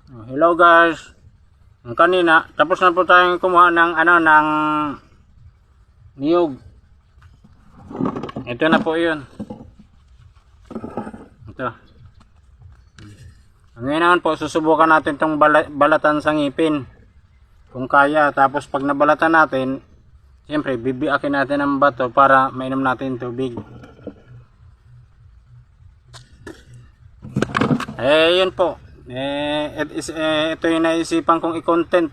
Hello guys. Ang kanina, tapos na po tayong kumuha ng ng niyog. Ito na po 'yun. Ito. Ngayon naman po susubukan natin tong balatan sa ngipin. Kung kaya, tapos pag nabalatan natin, siyempre bibiakin natin ang bato para mainom natin tubig. Yun po. Ito yung naisipan kong i-content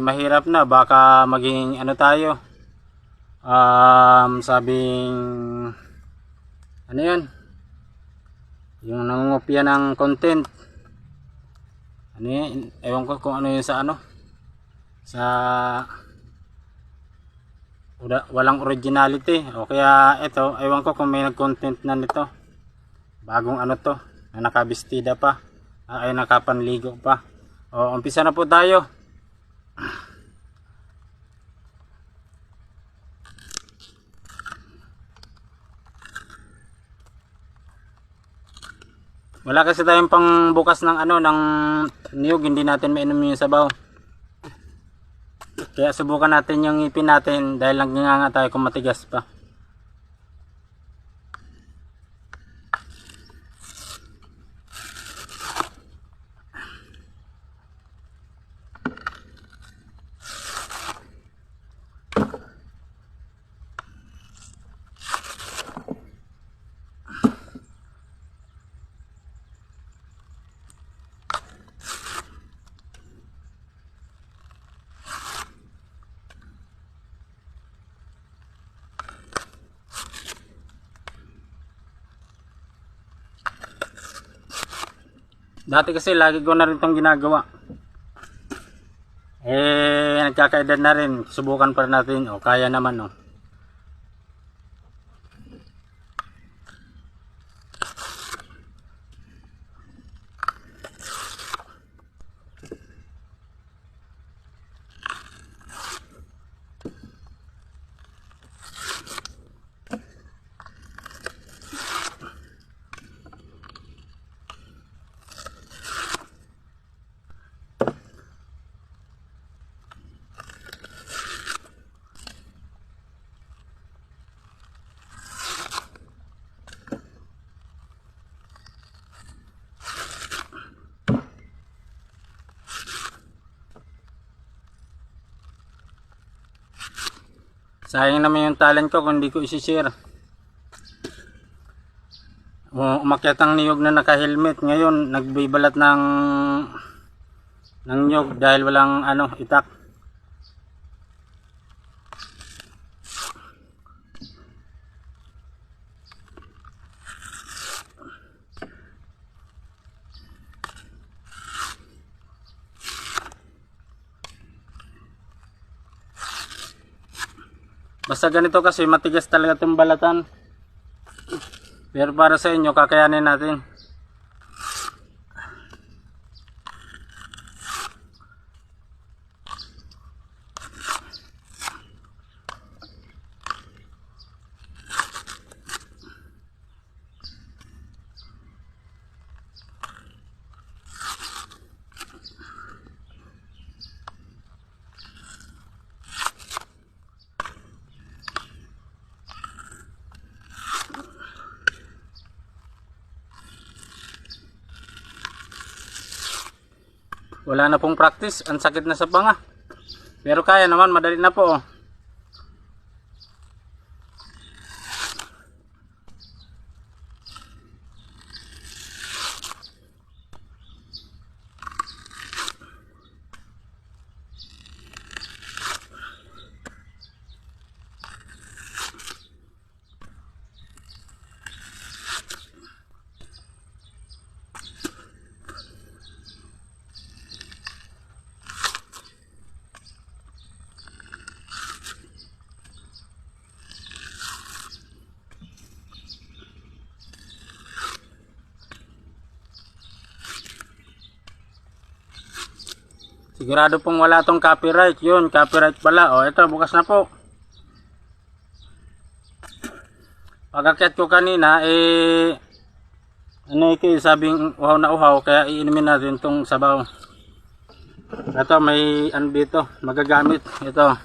mahirap na, baka maging tayo, sabing yun, yung nangungopia ng content, yun, ewan ko kung ano yun sa sa walang originality, o kaya ito, ewan ko kung may nag-content na nito, bagong to, na nakabistida pa, ay nakapanligo pa. O, umpisa na po tayo. Wala kasi tayong pang bukas ng ng niyog, hindi natin mainom yung sabaw. Kaya subukan natin yung ngipin natin dahil nagnganga tayo kung matigas pa. Dati kasi lagi ko na rin itong ginagawa. Nagkakaedad na rin. Subukan pa natin. O, kaya naman Sayang naman yung talent ko kung hindi ko isi-share. Umakyat ang niyog na naka-helmet. Ngayon, nagbibalat ng niyog dahil walang itak. Basta ganito kasi matigas talaga itong balatan. Pero para sa inyo, kakayanin natin. Wala na pong practice, ang sakit na sa panga. Pero kaya naman, madali na po. Sigurado pong wala tong copyright. Yun, copyright pala. O, ito, bukas na po. Pag-akyat ko kanina, Ano kayo sabing uhaw na uhaw, kaya iinumin natin itong sabaw. Ito may ano dito, magagamit. Ito,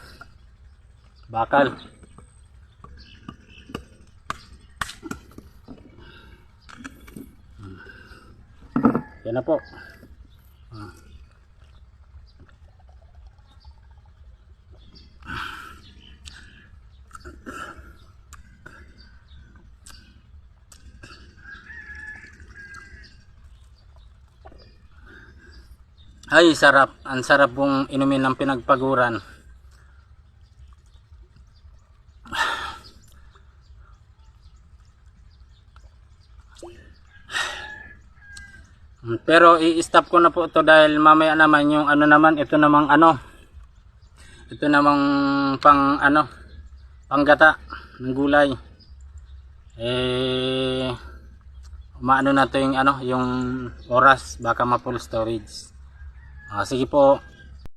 bakal. Yan na po. Ay, sarap. Ang sarap pong inumin ng pinagpaguran. Pero i-stop ko na po ito dahil mamaya naman yung ano naman, ito namang ano. Ito namang pang ano, panggata ng gulay. Maano na to yung ano, yung oras baka ma-full storage. Sige po.